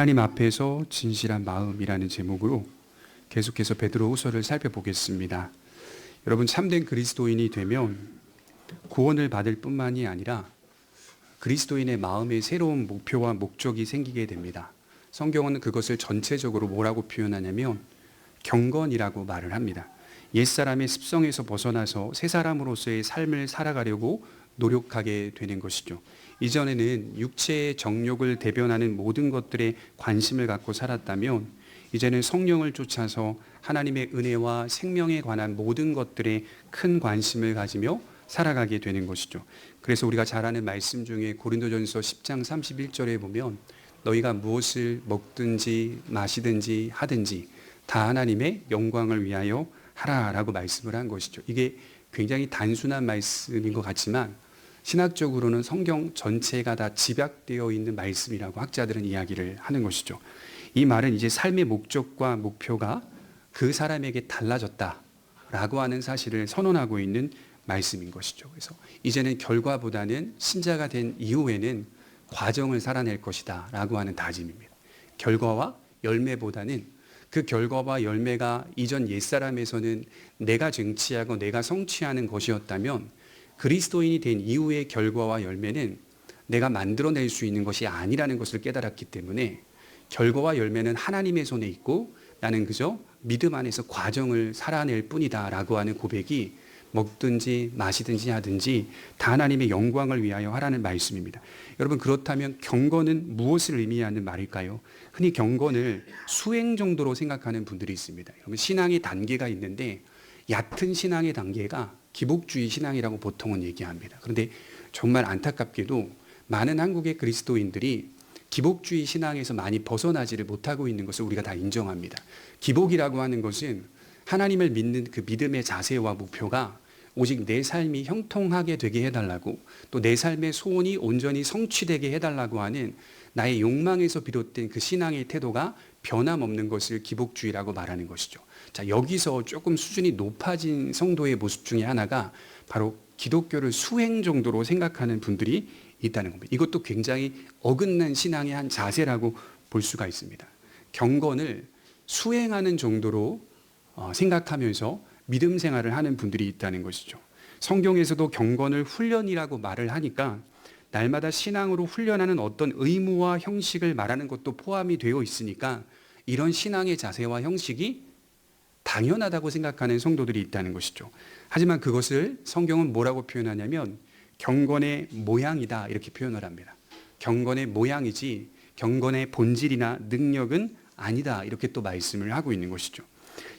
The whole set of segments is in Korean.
하나님 앞에서 진실한 마음이라는 제목으로 계속해서 베드로후서를 살펴보겠습니다. 여러분, 참된 그리스도인이 되면 구원을 받을 뿐만이 아니라 그리스도인의 마음에 새로운 목표와 목적이 생기게 됩니다. 성경은 그것을 전체적으로 뭐라고 표현하냐면 경건이라고 말을 합니다. 옛사람의 습성에서 벗어나서 새 사람으로서의 삶을 살아가려고 노력하게 되는 것이죠. 이전에는 육체의 정욕을 대변하는 모든 것들에 관심을 갖고 살았다면 이제는 성령을 쫓아서 하나님의 은혜와 생명에 관한 모든 것들에 큰 관심을 가지며 살아가게 되는 것이죠. 그래서 우리가 잘 아는 말씀 중에 고린도전서 10장 31절에 보면 너희가 무엇을 먹든지 마시든지 하든지 다 하나님의 영광을 위하여 하라라고 말씀을 한 것이죠. 이게 굉장히 단순한 말씀인 것 같지만 신학적으로는 성경 전체가 다 집약되어 있는 말씀이라고 학자들은 이야기를 하는 것이죠. 이 말은 이제 삶의 목적과 목표가 그 사람에게 달라졌다라고 하는 사실을 선언하고 있는 말씀인 것이죠. 그래서 이제는 결과보다는 신자가 된 이후에는 과정을 살아낼 것이다 라고 하는 다짐입니다. 결과와 열매보다는 그 결과와 열매가 이전 옛사람에서는 내가 쟁취하고 내가 성취하는 것이었다면 그리스도인이 된 이후의 결과와 열매는 내가 만들어낼 수 있는 것이 아니라는 것을 깨달았기 때문에 결과와 열매는 하나님의 손에 있고 나는 그저 믿음 안에서 과정을 살아낼 뿐이다 라고 하는 고백이 먹든지 마시든지 하든지 다 하나님의 영광을 위하여 하라는 말씀입니다. 여러분, 그렇다면 경건은 무엇을 의미하는 말일까요? 흔히 경건을 수행 정도로 생각하는 분들이 있습니다. 여러분, 신앙의 단계가 있는데 얕은 신앙의 단계가 기복주의 신앙이라고 보통은 얘기합니다. 그런데 정말 안타깝게도 많은 한국의 그리스도인들이 기복주의 신앙에서 많이 벗어나지를 못하고 있는 것을 우리가 다 인정합니다. 기복이라고 하는 것은 하나님을 믿는 그 믿음의 자세와 목표가 오직 내 삶이 형통하게 되게 해달라고 또 내 삶의 소원이 온전히 성취되게 해달라고 하는 나의 욕망에서 비롯된 그 신앙의 태도가 변함없는 것을 기복주의라고 말하는 것이죠. 자, 여기서 조금 수준이 높아진 성도의 모습 중에 하나가 바로 기독교를 수행 정도로 생각하는 분들이 있다는 겁니다. 이것도 굉장히 어긋난 신앙의 한 자세라고 볼 수가 있습니다. 경건을 수행하는 정도로 생각하면서 믿음 생활을 하는 분들이 있다는 것이죠. 성경에서도 경건을 훈련이라고 말을 하니까 날마다 신앙으로 훈련하는 어떤 의무와 형식을 말하는 것도 포함이 되어 있으니까 이런 신앙의 자세와 형식이 당연하다고 생각하는 성도들이 있다는 것이죠. 하지만 그것을 성경은 뭐라고 표현하냐면 경건의 모양이다 이렇게 표현을 합니다. 경건의 모양이지 경건의 본질이나 능력은 아니다 이렇게 또 말씀을 하고 있는 것이죠.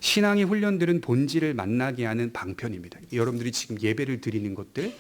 신앙의 훈련들은 본질을 만나게 하는 방편입니다. 여러분들이 지금 예배를 드리는 것들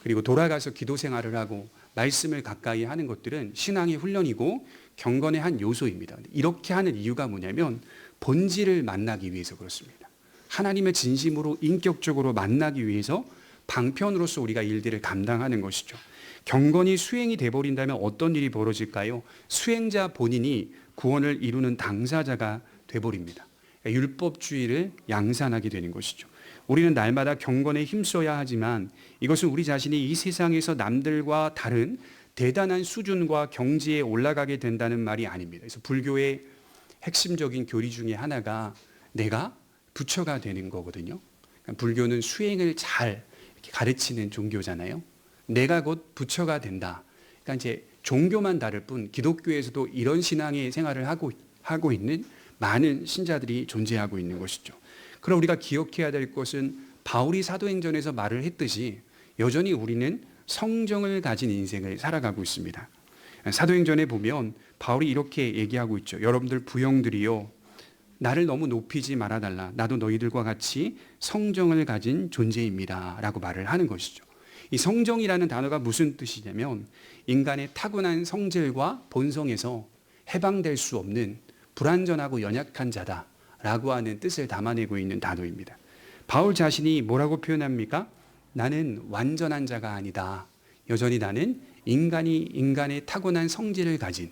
그리고 돌아가서 기도 생활을 하고 말씀을 가까이 하는 것들은 신앙의 훈련이고 경건의 한 요소입니다. 이렇게 하는 이유가 뭐냐면 본질을 만나기 위해서 그렇습니다. 하나님을 진심으로 인격적으로 만나기 위해서 방편으로서 우리가 일들을 감당하는 것이죠. 경건이 수행이 돼버린다면 어떤 일이 벌어질까요? 수행자 본인이 구원을 이루는 당사자가 돼버립니다. 율법주의를 양산하게 되는 것이죠. 우리는 날마다 경건에 힘써야 하지만 이것은 우리 자신이 이 세상에서 남들과 다른 대단한 수준과 경지에 올라가게 된다는 말이 아닙니다. 그래서 불교의 핵심적인 교리 중에 하나가 내가 부처가 되는 거거든요. 불교는 수행을 잘 이렇게 가르치는 종교잖아요. 내가 곧 부처가 된다. 그러니까 이제 종교만 다를 뿐 기독교에서도 이런 신앙의 생활을 하고 있는 많은 신자들이 존재하고 있는 것이죠. 그럼 우리가 기억해야 될 것은 바울이 사도행전에서 말을 했듯이 여전히 우리는 성정을 가진 인생을 살아가고 있습니다. 사도행전에 보면 바울이 이렇게 얘기하고 있죠. 여러분들 부형들이요, 나를 너무 높이지 말아달라. 나도 너희들과 같이 성정을 가진 존재입니다 라고 말을 하는 것이죠. 이 성정이라는 단어가 무슨 뜻이냐면 인간의 타고난 성질과 본성에서 해방될 수 없는 불완전하고 연약한 자다라고 하는 뜻을 담아내고 있는 단어입니다. 바울 자신이 뭐라고 표현합니까? 나는 완전한 자가 아니다. 여전히 나는 인간의 타고난 성질을 가진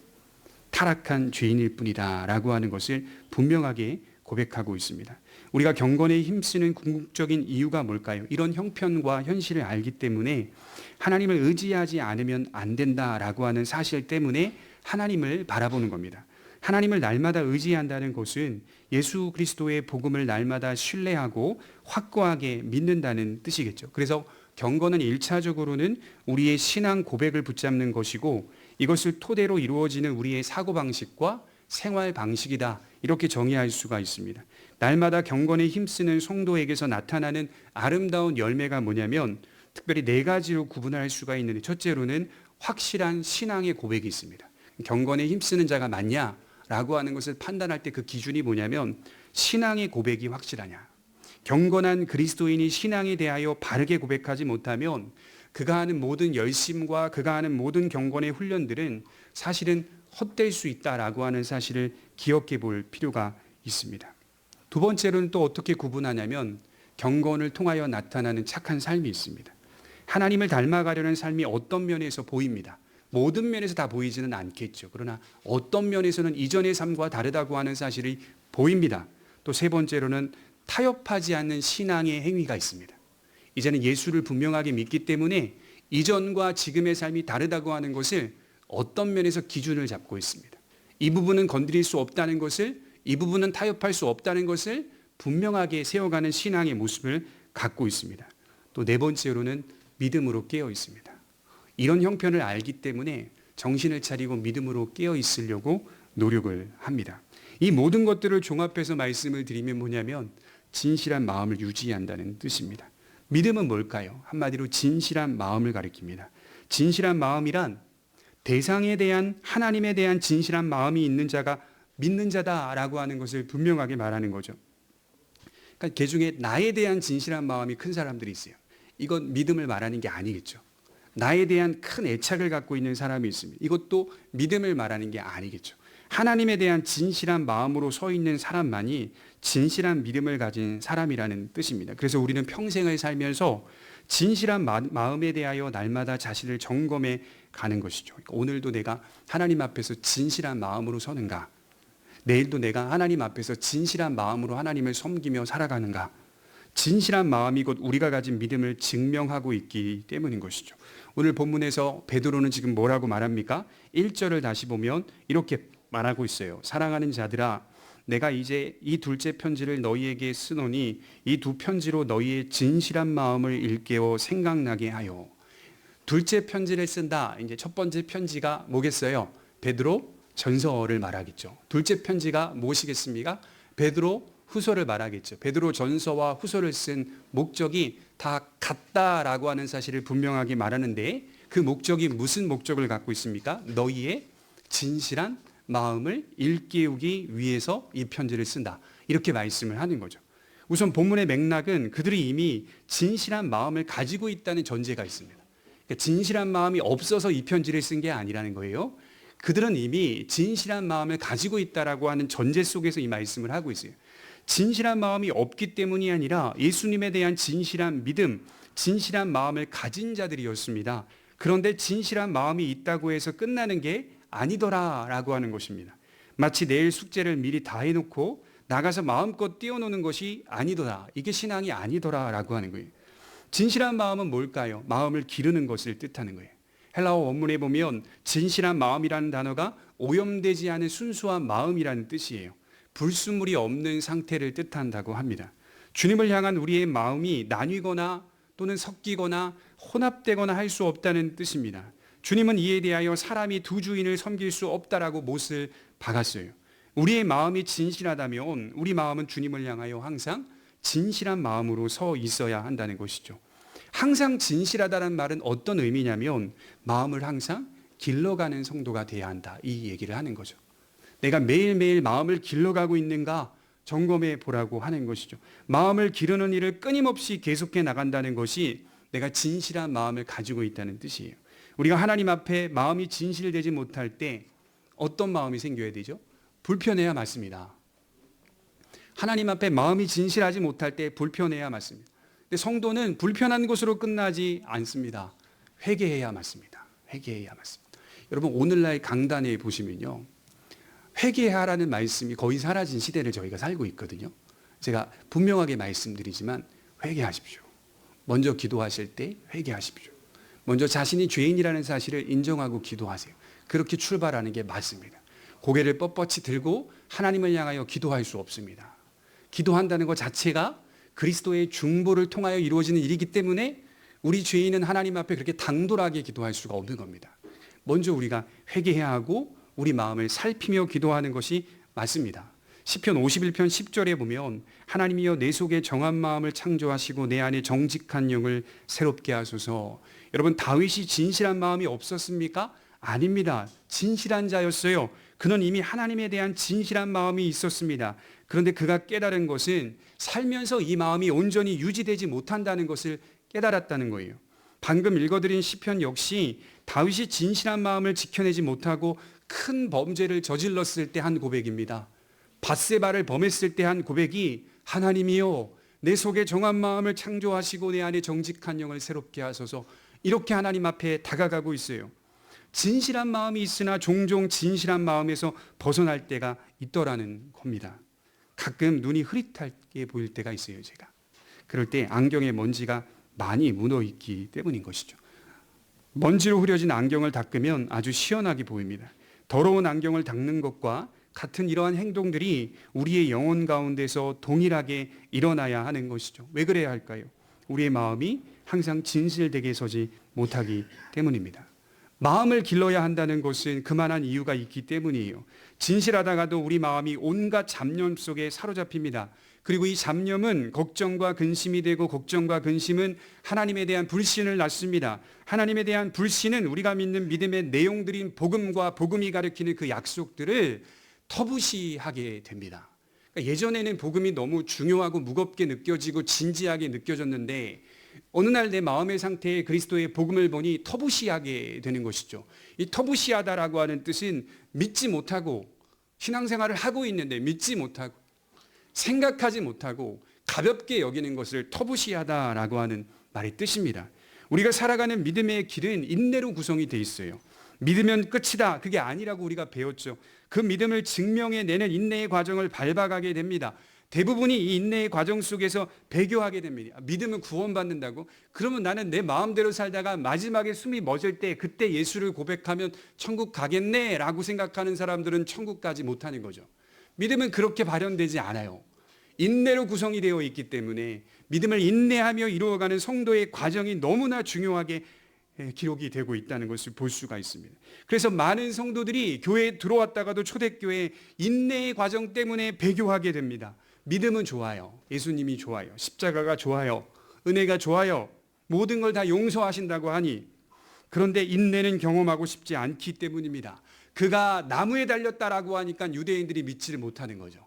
타락한 죄인일 뿐이다 라고 하는 것을 분명하게 고백하고 있습니다. 우리가 경건에 힘쓰는 궁극적인 이유가 뭘까요? 이런 형편과 현실을 알기 때문에 하나님을 의지하지 않으면 안 된다라고 하는 사실 때문에 하나님을 바라보는 겁니다. 하나님을 날마다 의지한다는 것은 예수 그리스도의 복음을 날마다 신뢰하고 확고하게 믿는다는 뜻이겠죠. 그래서 경건은 1차적으로는 우리의 신앙 고백을 붙잡는 것이고 이것을 토대로 이루어지는 우리의 사고방식과 생활 방식이다. 이렇게 정의할 수가 있습니다. 날마다 경건에 힘쓰는 성도에게서 나타나는 아름다운 열매가 뭐냐면 특별히 네 가지로 구분할 수가 있는데 첫째로는 확실한 신앙의 고백이 있습니다. 경건에 힘쓰는 자가 맞냐라고 하는 것을 판단할 때 그 기준이 뭐냐면 신앙의 고백이 확실하냐. 경건한 그리스도인이 신앙에 대하여 바르게 고백하지 못하면 그가 하는 모든 열심과 그가 하는 모든 경건의 훈련들은 사실은 헛될 수 있다라고 하는 사실을 기억해 볼 필요가 있습니다. 두 번째로는 또 어떻게 구분하냐면 경건을 통하여 나타나는 착한 삶이 있습니다. 하나님을 닮아가려는 삶이 어떤 면에서 보입니다. 모든 면에서 다 보이지는 않겠죠. 그러나 어떤 면에서는 이전의 삶과 다르다고 하는 사실이 보입니다. 또 세 번째로는 타협하지 않는 신앙의 행위가 있습니다. 이제는 예수를 분명하게 믿기 때문에 이전과 지금의 삶이 다르다고 하는 것을 어떤 면에서 기준을 잡고 있습니다. 이 부분은 건드릴 수 없다는 것을, 이 부분은 타협할 수 없다는 것을 분명하게 세워가는 신앙의 모습을 갖고 있습니다. 또 네 번째로는 믿음으로 깨어 있습니다. 이런 형편을 알기 때문에 정신을 차리고 믿음으로 깨어 있으려고 노력을 합니다. 이 모든 것들을 종합해서 말씀을 드리면 뭐냐면 진실한 마음을 유지한다는 뜻입니다. 믿음은 뭘까요? 한마디로 진실한 마음을 가리킵니다. 진실한 마음이란 대상에 대한 하나님에 대한 진실한 마음이 있는 자가 믿는 자다라고 하는 것을 분명하게 말하는 거죠. 그러니까 그 중에 나에 대한 진실한 마음이 큰 사람들이 있어요. 이건 믿음을 말하는 게 아니겠죠. 나에 대한 큰 애착을 갖고 있는 사람이 있습니다. 이것도 믿음을 말하는 게 아니겠죠. 하나님에 대한 진실한 마음으로 서 있는 사람만이 진실한 믿음을 가진 사람이라는 뜻입니다. 그래서 우리는 평생을 살면서 진실한 마음에 대하여 날마다 자신을 점검해 가는 것이죠. 그러니까 오늘도 내가 하나님 앞에서 진실한 마음으로 서는가? 내일도 내가 하나님 앞에서 진실한 마음으로 하나님을 섬기며 살아가는가? 진실한 마음이 곧 우리가 가진 믿음을 증명하고 있기 때문인 것이죠. 오늘 본문에서 베드로는 지금 뭐라고 말합니까? 1절을 다시 보면 이렇게 말하고 있어요. 사랑하는 자들아, 내가 이제 이 둘째 편지를 너희에게 쓰노니 이 두 편지로 너희의 진실한 마음을 일깨워 생각나게 하여. 둘째 편지를 쓴다. 이제 첫 번째 편지가 뭐겠어요? 베드로 전서를 말하겠죠. 둘째 편지가 무엇이겠습니까? 베드로 후서를 말하겠죠. 베드로 전서와 후서를 쓴 목적이 다 같다라고 하는 사실을 분명하게 말하는데 그 목적이 무슨 목적을 갖고 있습니까? 너희의 진실한 마음을 일깨우기 위해서 이 편지를 쓴다. 이렇게 말씀을 하는 거죠. 우선 본문의 맥락은 그들이 이미 진실한 마음을 가지고 있다는 전제가 있습니다. 그러니까 진실한 마음이 없어서 이 편지를 쓴 게 아니라는 거예요. 그들은 이미 진실한 마음을 가지고 있다라고 하는 전제 속에서 이 말씀을 하고 있어요. 진실한 마음이 없기 때문이 아니라 예수님에 대한 진실한 믿음, 진실한 마음을 가진 자들이었습니다. 그런데 진실한 마음이 있다고 해서 끝나는 게 아니더라라고 하는 것입니다. 마치 내일 숙제를 미리 다 해놓고 나가서 마음껏 뛰어노는 것이 아니더라. 이게 신앙이 아니더라라고 하는 거예요. 진실한 마음은 뭘까요? 마음을 기르는 것을 뜻하는 거예요. 헬라어 원문에 보면 진실한 마음이라는 단어가 오염되지 않은 순수한 마음이라는 뜻이에요. 불순물이 없는 상태를 뜻한다고 합니다. 주님을 향한 우리의 마음이 나뉘거나 또는 섞이거나 혼합되거나 할 수 없다는 뜻입니다. 주님은 이에 대하여 사람이 두 주인을 섬길 수 없다라고 못을 박았어요. 우리의 마음이 진실하다면 우리 마음은 주님을 향하여 항상 진실한 마음으로 서 있어야 한다는 것이죠. 항상 진실하다는 말은 어떤 의미냐면 마음을 항상 길러가는 성도가 돼야 한다. 이 얘기를 하는 거죠. 내가 매일매일 마음을 길러가고 있는가 점검해 보라고 하는 것이죠. 마음을 기르는 일을 끊임없이 계속해 나간다는 것이 내가 진실한 마음을 가지고 있다는 뜻이에요. 우리가 하나님 앞에 마음이 진실되지 못할 때 어떤 마음이 생겨야 되죠? 불편해야 맞습니다. 하나님 앞에 마음이 진실하지 못할 때 불편해야 맞습니다. 근데 성도는 불편한 것으로 끝나지 않습니다. 회개해야 맞습니다. 회개해야 맞습니다. 여러분 오늘날 강단에 보시면요. 회개하라는 말씀이 거의 사라진 시대를 저희가 살고 있거든요. 제가 분명하게 말씀드리지만 회개하십시오. 먼저 기도하실 때 회개하십시오. 먼저 자신이 죄인이라는 사실을 인정하고 기도하세요. 그렇게 출발하는 게 맞습니다. 고개를 뻣뻣이 들고 하나님을 향하여 기도할 수 없습니다. 기도한다는 것 자체가 그리스도의 중보를 통하여 이루어지는 일이기 때문에 우리 죄인은 하나님 앞에 그렇게 당돌하게 기도할 수가 없는 겁니다. 먼저 우리가 회개해야 하고 우리 마음을 살피며 기도하는 것이 맞습니다. 시편 51편 10절에 보면 하나님이여 내 속에 정한 마음을 창조하시고 내 안에 정직한 영을 새롭게 하소서. 여러분, 다윗이 진실한 마음이 없었습니까? 아닙니다. 진실한 자였어요. 그는 이미 하나님에 대한 진실한 마음이 있었습니다. 그런데 그가 깨달은 것은 살면서 이 마음이 온전히 유지되지 못한다는 것을 깨달았다는 거예요. 방금 읽어드린 시편 역시 다윗이 진실한 마음을 지켜내지 못하고 큰 범죄를 저질렀을 때 한 고백입니다. 밧세바를 범했을 때 한 고백이 하나님이여 내 속에 정한 마음을 창조하시고 내 안에 정직한 영을 새롭게 하소서. 이렇게 하나님 앞에 다가가고 있어요. 진실한 마음이 있으나 종종 진실한 마음에서 벗어날 때가 있더라는 겁니다. 가끔 눈이 흐릿하게 보일 때가 있어요, 제가. 그럴 때 안경에 먼지가 많이 묻어있기 때문인 것이죠. 먼지로 흐려진 안경을 닦으면 아주 시원하게 보입니다. 더러운 안경을 닦는 것과 같은 이러한 행동들이 우리의 영혼 가운데서 동일하게 일어나야 하는 것이죠. 왜 그래야 할까요? 우리의 마음이 항상 진실되게 서지 못하기 때문입니다. 마음을 길러야 한다는 것은 그만한 이유가 있기 때문이에요. 진실하다가도 우리 마음이 온갖 잡념 속에 사로잡힙니다. 그리고 이 잡념은 걱정과 근심이 되고 걱정과 근심은 하나님에 대한 불신을 낳습니다. 하나님에 대한 불신은 우리가 믿는 믿음의 내용들인 복음과 복음이 가리키는 그 약속들을 터부시하게 됩니다. 그러니까 예전에는 복음이 너무 중요하고 무겁게 느껴지고 진지하게 느껴졌는데 어느 날 내 마음의 상태에 그리스도의 복음을 보니 터부시하게 되는 것이죠. 이 터부시하다라고 하는 뜻은 믿지 못하고 신앙생활을 하고 있는데 믿지 못하고 생각하지 못하고 가볍게 여기는 것을 터부시하다라고 하는 말의 뜻입니다. 우리가 살아가는 믿음의 길은 인내로 구성이 되어 있어요. 믿으면 끝이다. 그게 아니라고 우리가 배웠죠. 그 믿음을 증명해내는 인내의 과정을 밟아가게 됩니다. 대부분이 이 인내의 과정 속에서 배교하게 됩니다. 믿음은 구원받는다고? 그러면 나는 내 마음대로 살다가 마지막에 숨이 멎을 때 그때 예수를 고백하면 천국 가겠네 라고 생각하는 사람들은 천국 가지 못하는 거죠. 믿음은 그렇게 발현되지 않아요. 인내로 구성이 되어 있기 때문에 믿음을 인내하며 이루어가는 성도의 과정이 너무나 중요하게 기록이 되고 있다는 것을 볼 수가 있습니다. 그래서 많은 성도들이 교회에 들어왔다가도 초대교회 인내의 과정 때문에 배교하게 됩니다. 믿음은 좋아요. 예수님이 좋아요. 십자가가 좋아요. 은혜가 좋아요. 모든 걸 다 용서하신다고 하니 그런데 인내는 경험하고 싶지 않기 때문입니다. 그가 나무에 달렸다라고 하니까 유대인들이 믿지를 못하는 거죠.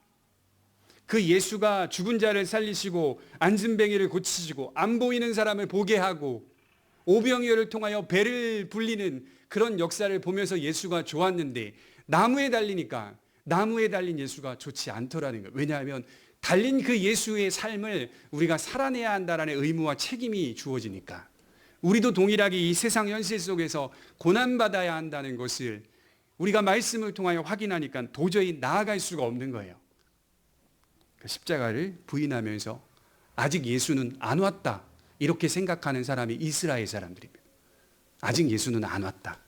그 예수가 죽은 자를 살리시고 앉은뱅이를 고치시고 안 보이는 사람을 보게 하고 오병이어를 통하여 배를 불리는 그런 역사를 보면서 예수가 좋았는데 나무에 달리니까 나무에 달린 예수가 좋지 않더라는 거예요. 왜냐하면 달린 그 예수의 삶을 우리가 살아내야 한다는 의무와 책임이 주어지니까 우리도 동일하게 이 세상 현실 속에서 고난받아야 한다는 것을 우리가 말씀을 통하여 확인하니까 도저히 나아갈 수가 없는 거예요. 십자가를 부인하면서 아직 예수는 안 왔다 이렇게 생각하는 사람이 이스라엘 사람들입니다. 아직 예수는 안 왔다.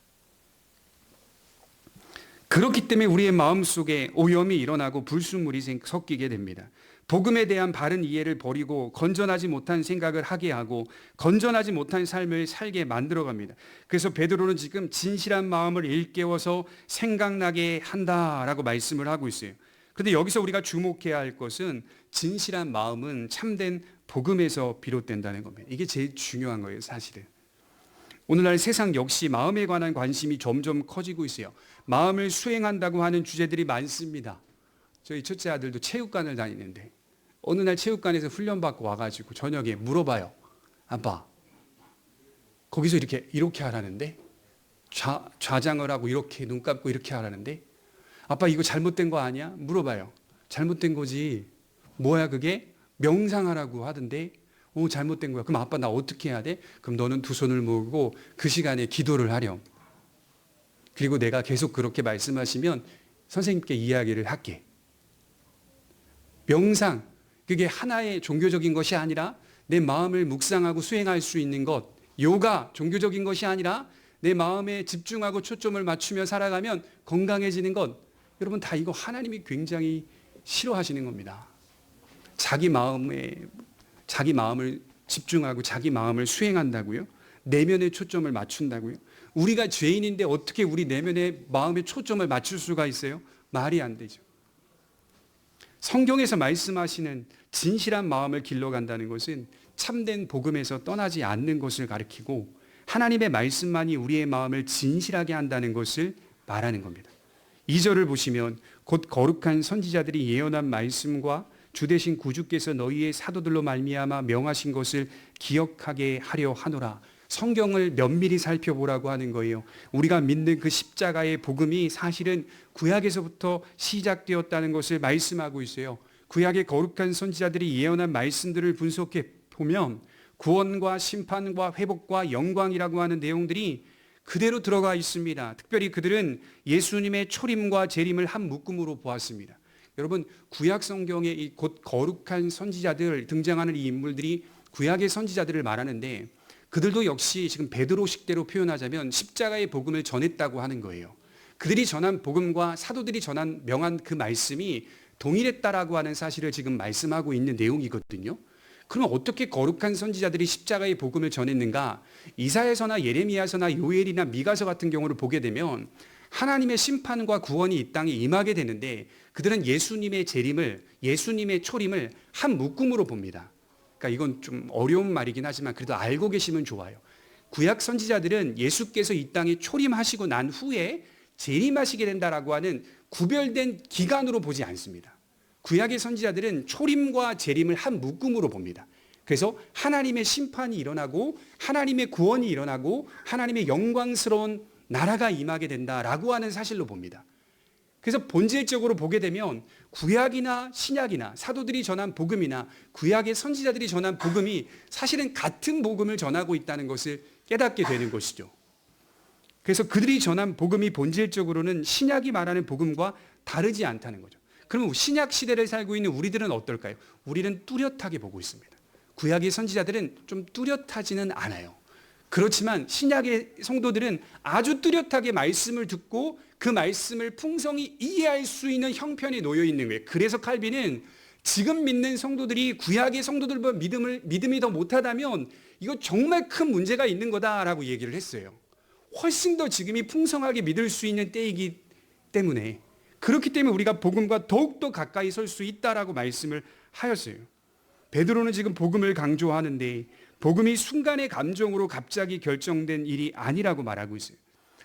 그렇기 때문에 우리의 마음속에 오염이 일어나고 불순물이 섞이게 됩니다. 복음에 대한 바른 이해를 버리고 건전하지 못한 생각을 하게 하고 건전하지 못한 삶을 살게 만들어갑니다. 그래서 베드로는 지금 진실한 마음을 일깨워서 생각나게 한다라고 말씀을 하고 있어요. 그런데 여기서 우리가 주목해야 할 것은 진실한 마음은 참된 복음에서 비롯된다는 겁니다. 이게 제일 중요한 거예요, 사실은. 오늘날 세상 역시 마음에 관한 관심이 점점 커지고 있어요. 마음을 수행한다고 하는 주제들이 많습니다. 저희 첫째 아들도 체육관을 다니는데 어느 날 체육관에서 훈련받고 와가지고 저녁에 물어봐요. 아빠, 거기서 이렇게 하라는데? 좌장을 하고 이렇게 눈 감고 이렇게 하라는데? 아빠 이거 잘못된 거 아니야? 물어봐요. 잘못된 거지. 뭐야 그게? 명상하라고 하던데? 잘못된 거야. 그럼 아빠 나 어떻게 해야 돼? 그럼 너는 두 손을 모으고 그 시간에 기도를 하렴. 그리고 내가 계속 그렇게 말씀하시면 선생님께 이야기를 할게. 명상, 그게 하나의 종교적인 것이 아니라 내 마음을 묵상하고 수행할 수 있는 것. 요가, 종교적인 것이 아니라 내 마음에 집중하고 초점을 맞추며 살아가면 건강해지는 것. 여러분 다 이거 하나님이 굉장히 싫어하시는 겁니다. 자기 마음을 집중하고 자기 마음을 수행한다고요? 내면에 초점을 맞춘다고요? 우리가 죄인인데 어떻게 우리 내면의 마음에 초점을 맞출 수가 있어요? 말이 안 되죠. 성경에서 말씀하시는 진실한 마음을 길러간다는 것은 참된 복음에서 떠나지 않는 것을 가리키고 하나님의 말씀만이 우리의 마음을 진실하게 한다는 것을 말하는 겁니다. 2절을 보시면 곧 거룩한 선지자들이 예언한 말씀과 주 되신 구주께서 너희의 사도들로 말미암아 명하신 것을 기억하게 하려 하노라. 성경을 면밀히 살펴보라고 하는 거예요. 우리가 믿는 그 십자가의 복음이 사실은 구약에서부터 시작되었다는 것을 말씀하고 있어요. 구약의 거룩한 선지자들이 예언한 말씀들을 분석해 보면 구원과 심판과 회복과 영광이라고 하는 내용들이 그대로 들어가 있습니다. 특별히 그들은 예수님의 초림과 재림을 한 묶음으로 보았습니다. 여러분, 구약 성경에 이 곧 거룩한 선지자들 등장하는 이 인물들이 구약의 선지자들을 말하는데 그들도 역시 지금 베드로식대로 표현하자면 십자가의 복음을 전했다고 하는 거예요. 그들이 전한 복음과 사도들이 전한 명한 그 말씀이 동일했다라고 하는 사실을 지금 말씀하고 있는 내용이거든요. 그러면 어떻게 거룩한 선지자들이 십자가의 복음을 전했는가? 이사야서나 예레미야서나 요엘이나 미가서 같은 경우를 보게 되면 하나님의 심판과 구원이 이 땅에 임하게 되는데 그들은 예수님의 재림을, 예수님의 초림을 한 묶음으로 봅니다. 그러니까 이건 좀 어려운 말이긴 하지만 그래도 알고 계시면 좋아요. 구약 선지자들은 예수께서 이 땅에 초림하시고 난 후에 재림하시게 된다라고 하는 구별된 기간으로 보지 않습니다. 구약의 선지자들은 초림과 재림을 한 묶음으로 봅니다. 그래서 하나님의 심판이 일어나고 하나님의 구원이 일어나고 하나님의 영광스러운 나라가 임하게 된다라고 하는 사실로 봅니다. 그래서 본질적으로 보게 되면 구약이나 신약이나 사도들이 전한 복음이나 구약의 선지자들이 전한 복음이 사실은 같은 복음을 전하고 있다는 것을 깨닫게 되는 것이죠. 그래서 그들이 전한 복음이 본질적으로는 신약이 말하는 복음과 다르지 않다는 거죠. 그러면 신약 시대를 살고 있는 우리들은 어떨까요? 우리는 뚜렷하게 보고 있습니다. 구약의 선지자들은 좀 뚜렷하지는 않아요. 그렇지만 신약의 성도들은 아주 뚜렷하게 말씀을 듣고 그 말씀을 풍성히 이해할 수 있는 형편에 놓여 있는 거예요. 그래서 칼빈은 지금 믿는 성도들이 구약의 성도들보다 믿음이 더 못하다면 이거 정말 큰 문제가 있는 거다라고 얘기를 했어요. 훨씬 더 지금이 풍성하게 믿을 수 있는 때이기 때문에 그렇기 때문에 우리가 복음과 더욱더 가까이 설 수 있다라고 말씀을 하였어요. 베드로는 지금 복음을 강조하는데 복음이 순간의 감정으로 갑자기 결정된 일이 아니라고 말하고 있어요.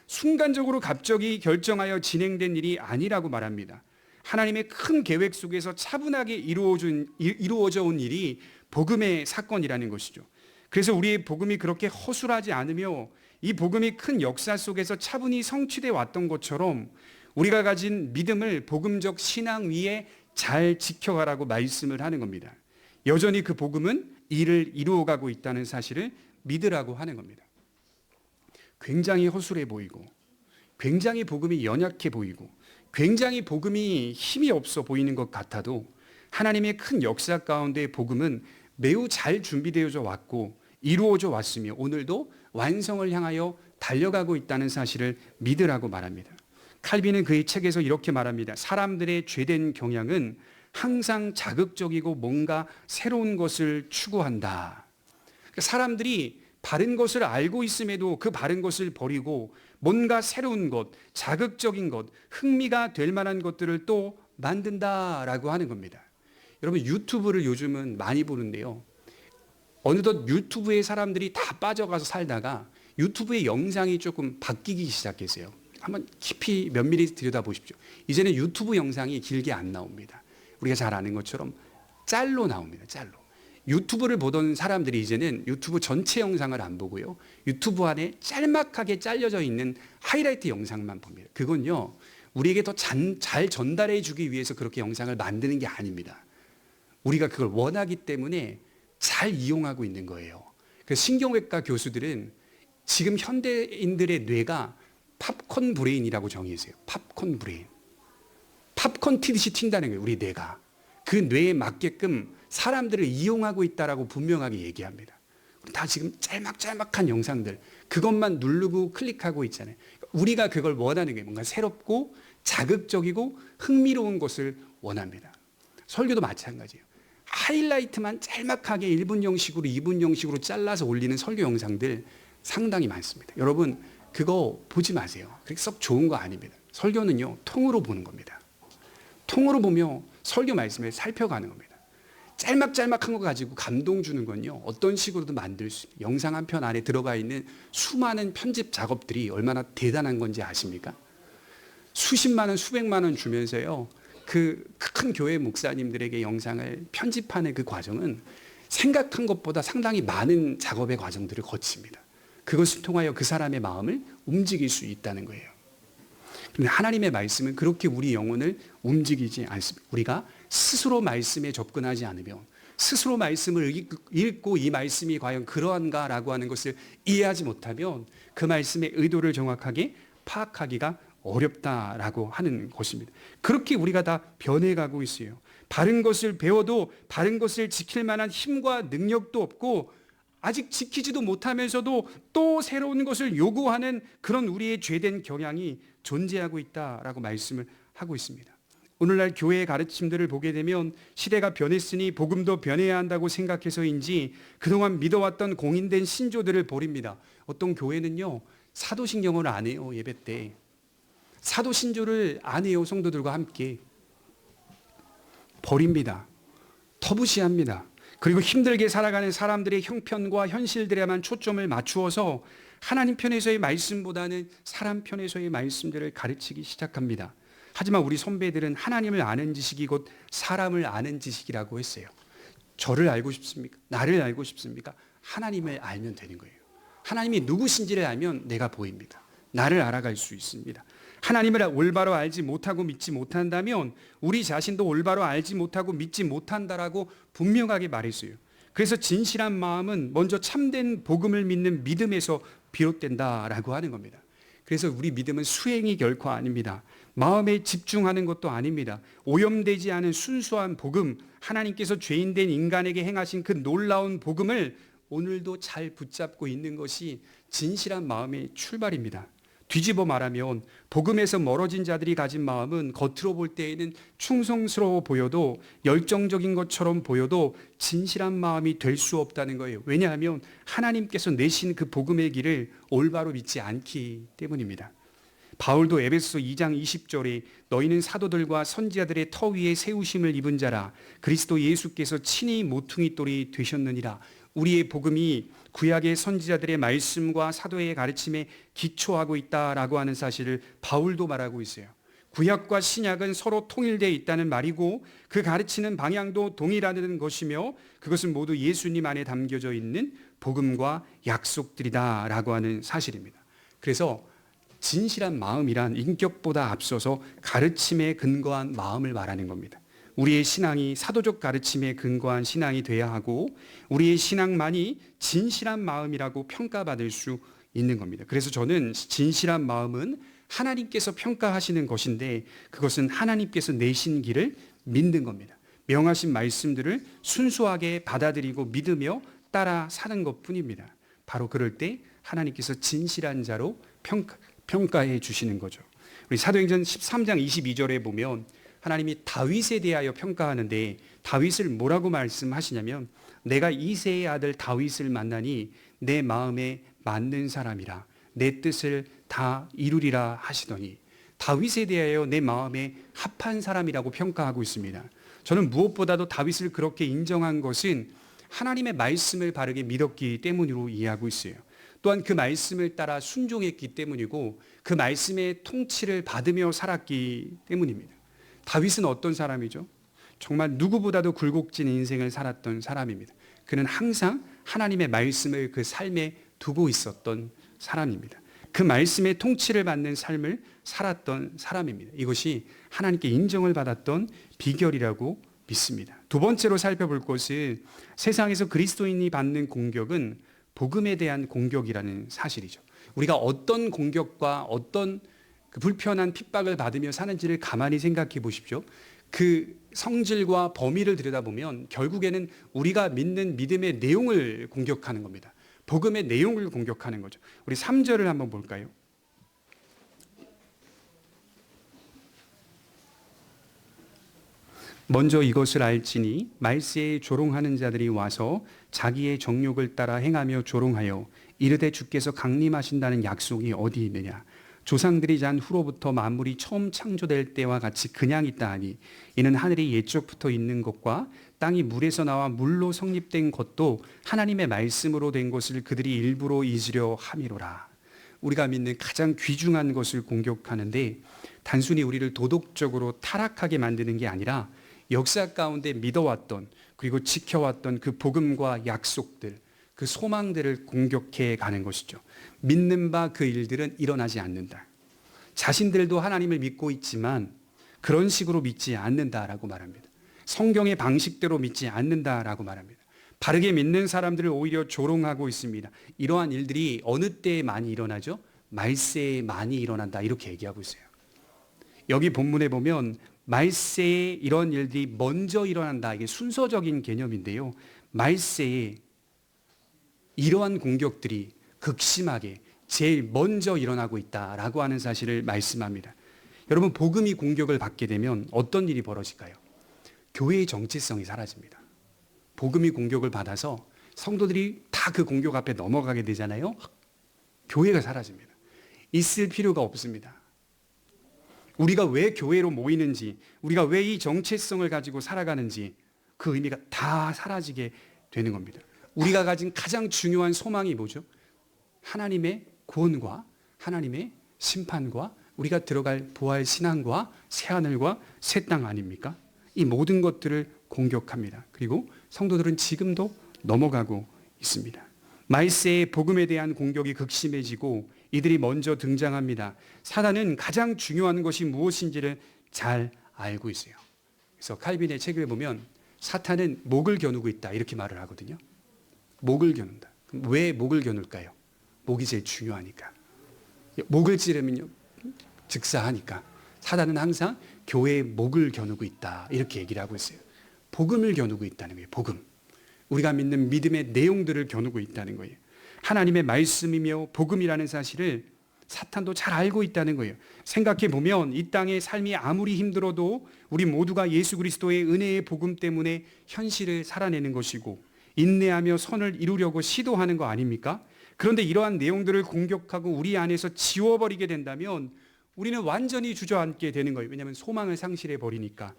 순간적으로 갑자기 결정하여 진행된 일이 아니라고 말합니다. 하나님의 큰 계획 속에서 차분하게 이루어져 온 일이 복음의 사건이라는 것이죠. 그래서 우리의 복음이 그렇게 허술하지 않으며 이 복음이 큰 역사 속에서 차분히 성취되어 왔던 것처럼 우리가 가진 믿음을 복음적 신앙 위에 잘 지켜가라고 말씀을 하는 겁니다. 여전히 그 복음은 일을 이루어가고 있다는 사실을 믿으라고 하는 겁니다. 굉장히 허술해 보이고 굉장히 복음이 연약해 보이고 굉장히 복음이 힘이 없어 보이는 것 같아도 하나님의 큰 역사 가운데 복음은 매우 잘 준비되어져 왔고 이루어져 왔으며 오늘도 완성을 향하여 달려가고 있다는 사실을 믿으라고 말합니다. 칼빈은 그의 책에서 이렇게 말합니다. 사람들의 죄된 경향은 항상 자극적이고 뭔가 새로운 것을 추구한다. 사람들이 바른 것을 알고 있음에도 그 바른 것을 버리고 뭔가 새로운 것, 자극적인 것, 흥미가 될 만한 것들을 또 만든다라고 하는 겁니다. 여러분 유튜브를 요즘은 많이 보는데요. 어느덧 유튜브에 사람들이 다 빠져가서 살다가 유튜브의 영상이 조금 바뀌기 시작했어요. 한번 깊이 면밀히 들여다보십시오. 이제는 유튜브 영상이 길게 안 나옵니다. 우리가 잘 아는 것처럼 짤로 나옵니다. 짤로. 유튜브를 보던 사람들이 이제는 유튜브 전체 영상을 안 보고요. 유튜브 안에 짤막하게 잘려져 있는 하이라이트 영상만 봅니다. 그건요. 우리에게 더 잘 전달해 주기 위해서 그렇게 영상을 만드는 게 아닙니다. 우리가 그걸 원하기 때문에 잘 이용하고 있는 거예요. 그래서 신경외과 교수들은 지금 현대인들의 뇌가 팝콘 브레인이라고 정의했어요. 팝콘 브레인. 팝콘 튀듯이 튄다는 거예요. 우리 뇌가. 그 뇌에 맞게끔 사람들을 이용하고 있다라고 분명하게 얘기합니다. 다 지금 짤막짤막한 영상들 그것만 누르고 클릭하고 있잖아요. 우리가 그걸 원하는 게 뭔가 새롭고 자극적이고 흥미로운 것을 원합니다. 설교도 마찬가지예요. 하이라이트만 짤막하게 1분 형식으로 2분 형식으로 잘라서 올리는 설교 영상들 상당히 많습니다. 여러분 그거 보지 마세요. 그렇게 썩 좋은 거 아닙니다. 설교는요 통으로 보는 겁니다. 통으로 보며 설교 말씀을 살펴가는 겁니다. 짤막짤막한 거 가지고 감동 주는 건요 어떤 식으로도 만들 수 있는 영상 한 편 안에 들어가 있는 수많은 편집 작업들이 얼마나 대단한 건지 아십니까? 수십만 원 수백만 원 주면서요 그 큰 교회 목사님들에게 영상을 편집하는 그 과정은 생각한 것보다 상당히 많은 작업의 과정들을 거칩니다. 그것을 통하여 그 사람의 마음을 움직일 수 있다는 거예요. 그런데 하나님의 말씀은 그렇게 우리 영혼을 움직이지 않습니다. 우리가 스스로 말씀에 접근하지 않으면 스스로 말씀을 읽고 이 말씀이 과연 그러한가라고 하는 것을 이해하지 못하면 그 말씀의 의도를 정확하게 파악하기가 어렵다라고 하는 것입니다. 그렇게 우리가 다 변해가고 있어요. 바른 것을 배워도 바른 것을 지킬 만한 힘과 능력도 없고 아직 지키지도 못하면서도 또 새로운 것을 요구하는 그런 우리의 죄된 경향이 존재하고 있다라고 말씀을 하고 있습니다. 오늘날 교회의 가르침들을 보게 되면 시대가 변했으니 복음도 변해야 한다고 생각해서인지 그동안 믿어왔던 공인된 신조들을 버립니다. 어떤 교회는요 사도신경을 안 해요. 예배 때 사도신조를 안 해요. 성도들과 함께 버립니다. 터부시합니다. 그리고 힘들게 살아가는 사람들의 형편과 현실들에만 초점을 맞추어서 하나님 편에서의 말씀보다는 사람 편에서의 말씀들을 가르치기 시작합니다. 하지만 우리 선배들은 하나님을 아는 지식이 곧 사람을 아는 지식이라고 했어요. 저를 알고 싶습니까? 나를 알고 싶습니까? 하나님을 알면 되는 거예요. 하나님이 누구신지를 알면 내가 보입니다. 나를 알아갈 수 있습니다. 하나님을 올바로 알지 못하고 믿지 못한다면 우리 자신도 올바로 알지 못하고 믿지 못한다라고 분명하게 말했어요. 그래서 진실한 마음은 먼저 참된 복음을 믿는 믿음에서 비롯된다라고 하는 겁니다. 그래서 우리 믿음은 수행이 결코 아닙니다. 마음에 집중하는 것도 아닙니다. 오염되지 않은 순수한 복음, 하나님께서 죄인된 인간에게 행하신 그 놀라운 복음을 오늘도 잘 붙잡고 있는 것이 진실한 마음의 출발입니다. 뒤집어 말하면 복음에서 멀어진 자들이 가진 마음은 겉으로 볼 때에는 충성스러워 보여도 열정적인 것처럼 보여도 진실한 마음이 될 수 없다는 거예요. 왜냐하면 하나님께서 내신 그 복음의 길을 올바로 믿지 않기 때문입니다. 바울도 에베소 2장 20절에 너희는 사도들과 선지자들의 터 위에 세우심을 입은 자라 그리스도 예수께서 친히 모퉁이 돌이 되셨느니라. 우리의 복음이 구약의 선지자들의 말씀과 사도의 가르침에 기초하고 있다라고 하는 사실을 바울도 말하고 있어요. 구약과 신약은 서로 통일되어 있다는 말이고 그 가르치는 방향도 동일하다는 것이며 그것은 모두 예수님 안에 담겨져 있는 복음과 약속들이다라고 하는 사실입니다. 그래서 진실한 마음이란 인격보다 앞서서 가르침에 근거한 마음을 말하는 겁니다. 우리의 신앙이 사도적 가르침에 근거한 신앙이 돼야 하고 우리의 신앙만이 진실한 마음이라고 평가받을 수 있는 겁니다. 그래서 저는 진실한 마음은 하나님께서 평가하시는 것인데 그것은 하나님께서 내신 길을 믿는 겁니다. 명하신 말씀들을 순수하게 받아들이고 믿으며 따라 사는 것뿐입니다. 바로 그럴 때 하나님께서 진실한 자로 평가해 주시는 거죠. 우리 사도행전 13장 22절에 보면 하나님이 다윗에 대하여 평가하는데 다윗을 뭐라고 말씀하시냐면 내가 이새의 아들 다윗을 만나니 내 마음에 맞는 사람이라 내 뜻을 다 이루리라 하시더니 다윗에 대하여 내 마음에 합한 사람이라고 평가하고 있습니다. 저는 무엇보다도 다윗을 그렇게 인정한 것은 하나님의 말씀을 바르게 믿었기 때문으로 이해하고 있어요. 또한 그 말씀을 따라 순종했기 때문이고 그 말씀의 통치를 받으며 살았기 때문입니다. 다윗은 어떤 사람이죠? 정말 누구보다도 굴곡진 인생을 살았던 사람입니다. 그는 항상 하나님의 말씀을 그 삶에 두고 있었던 사람입니다. 그 말씀의 통치를 받는 삶을 살았던 사람입니다. 이것이 하나님께 인정을 받았던 비결이라고 믿습니다. 두 번째로 살펴볼 것은 세상에서 그리스도인이 받는 공격은 복음에 대한 공격이라는 사실이죠. 우리가 어떤 공격과 어떤 그 불편한 핍박을 받으며 사는지를 가만히 생각해 보십시오. 그 성질과 범위를 들여다보면 결국에는 우리가 믿는 믿음의 내용을 공격하는 겁니다. 복음의 내용을 공격하는 거죠. 우리 3절을 한번 볼까요? 먼저 이것을 알지니 말세에 조롱하는 자들이 와서 자기의 정욕을 따라 행하며 조롱하여 이르되 주께서 강림하신다는 약속이 어디 있느냐. 조상들이 잔 후로부터 만물이 처음 창조될 때와 같이 그냥 있다 하니 이는 하늘이 옛적부터 있는 것과 땅이 물에서 나와 물로 성립된 것도 하나님의 말씀으로 된 것을 그들이 일부러 잊으려 함이로라. 우리가 믿는 가장 귀중한 것을 공격하는데 단순히 우리를 도덕적으로 타락하게 만드는 게 아니라 역사 가운데 믿어왔던 그리고 지켜왔던 그 복음과 약속들, 그 소망들을 공격해 가는 것이죠. 믿는 바 그 일들은 일어나지 않는다. 자신들도 하나님을 믿고 있지만 그런 식으로 믿지 않는다라고 말합니다. 성경의 방식대로 믿지 않는다라고 말합니다. 바르게 믿는 사람들을 오히려 조롱하고 있습니다. 이러한 일들이 어느 때에 많이 일어나죠? 말세에 많이 일어난다 이렇게 얘기하고 있어요. 여기 본문에 보면 말세에 이런 일들이 먼저 일어난다. 이게 순서적인 개념인데요. 말세에 이러한 공격들이 극심하게 제일 먼저 일어나고 있다라고 하는 사실을 말씀합니다. 여러분, 복음이 공격을 받게 되면 어떤 일이 벌어질까요? 교회의 정체성이 사라집니다. 복음이 공격을 받아서 성도들이 다 그 공격 앞에 넘어가게 되잖아요. 교회가 사라집니다. 있을 필요가 없습니다. 우리가 왜 교회로 모이는지, 우리가 왜 이 정체성을 가지고 살아가는지 그 의미가 다 사라지게 되는 겁니다. 우리가 가진 가장 중요한 소망이 뭐죠? 하나님의 구원과 하나님의 심판과 우리가 들어갈 부활 신앙과 새하늘과 새 땅 아닙니까? 이 모든 것들을 공격합니다. 그리고 성도들은 지금도 넘어가고 있습니다. 말세의 복음에 대한 공격이 극심해지고 이들이 먼저 등장합니다. 사단은 가장 중요한 것이 무엇인지를 잘 알고 있어요. 그래서 칼빈의 책을 보면 사탄은 목을 겨누고 있다 이렇게 말을 하거든요. 목을 겨눈다. 왜 목을 겨눌까요? 목이 제일 중요하니까. 목을 찌르면요 즉사하니까. 사단은 항상 교회의 목을 겨누고 있다 이렇게 얘기를 하고 있어요. 복음을 겨누고 있다는 거예요. 복음. 우리가 믿는 믿음의 내용들을 겨누고 있다는 거예요. 하나님의 말씀이며 복음이라는 사실을 사탄도 잘 알고 있다는 거예요. 생각해 보면 이 땅의 삶이 아무리 힘들어도 우리 모두가 예수 그리스도의 은혜의 복음 때문에 현실을 살아내는 것이고 인내하며 선을 이루려고 시도하는 거 아닙니까? 그런데 이러한 내용들을 공격하고 우리 안에서 지워버리게 된다면 우리는 완전히 주저앉게 되는 거예요. 왜냐하면 소망을 상실해 버리니까.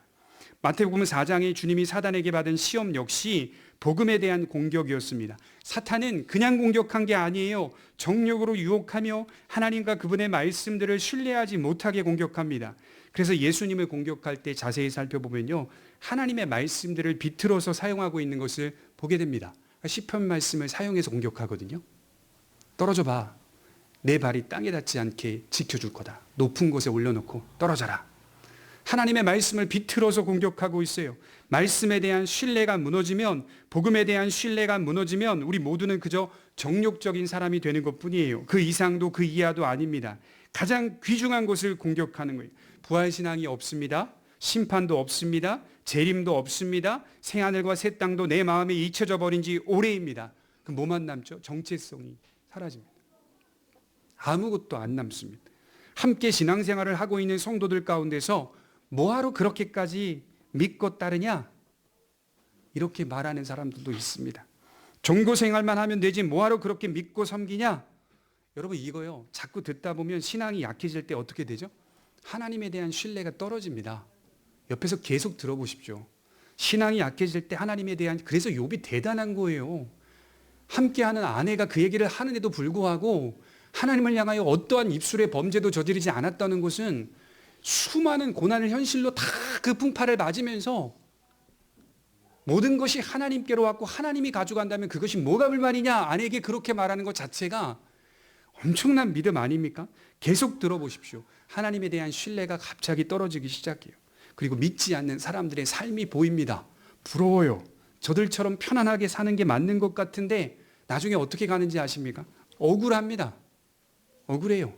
마태복음 4장에 주님이 사단에게 받은 시험 역시 복음에 대한 공격이었습니다. 사탄은 그냥 공격한 게 아니에요. 정욕으로 유혹하며 하나님과 그분의 말씀들을 신뢰하지 못하게 공격합니다. 그래서 예수님을 공격할 때 자세히 살펴보면요, 하나님의 말씀들을 비틀어서 사용하고 있는 것을 보게 됩니다. 시편 말씀을 사용해서 공격하거든요. 떨어져 봐. 내 발이 땅에 닿지 않게 지켜줄 거다. 높은 곳에 올려놓고 떨어져라. 하나님의 말씀을 비틀어서 공격하고 있어요. 말씀에 대한 신뢰가 무너지면, 복음에 대한 신뢰가 무너지면 우리 모두는 그저 정욕적인 사람이 되는 것뿐이에요. 그 이상도 그 이하도 아닙니다. 가장 귀중한 것을 공격하는 거예요. 부활신앙이 없습니다. 심판도 없습니다. 재림도 없습니다. 새하늘과 새 땅도 내 마음에 잊혀져 버린 지 오래입니다. 그 뭐만 남죠? 정체성이 사라집니다. 아무것도 안 남습니다. 함께 신앙생활을 하고 있는 성도들 가운데서 뭐하러 그렇게까지 믿고 따르냐? 이렇게 말하는 사람들도 있습니다. 종교생활만 하면 되지 뭐하러 그렇게 믿고 섬기냐? 여러분, 이거요, 자꾸 듣다 보면 신앙이 약해질 때 어떻게 되죠? 하나님에 대한 신뢰가 떨어집니다. 옆에서 계속 들어보십시오. 신앙이 약해질 때 하나님에 대한, 그래서 욥이 대단한 거예요. 함께하는 아내가 그 얘기를 하는데도 불구하고 하나님을 향하여 어떠한 입술의 범죄도 저지르지 않았다는 것은 수많은 고난을 현실로 다 그 풍파를 맞으면서 모든 것이 하나님께로 왔고 하나님이 가져간다면 그것이 뭐가 불만이냐, 아내에게 그렇게 말하는 것 자체가 엄청난 믿음 아닙니까? 계속 들어보십시오. 하나님에 대한 신뢰가 갑자기 떨어지기 시작해요. 그리고 믿지 않는 사람들의 삶이 보입니다. 부러워요. 저들처럼 편안하게 사는 게 맞는 것 같은데 나중에 어떻게 가는지 아십니까? 억울합니다. 억울해요.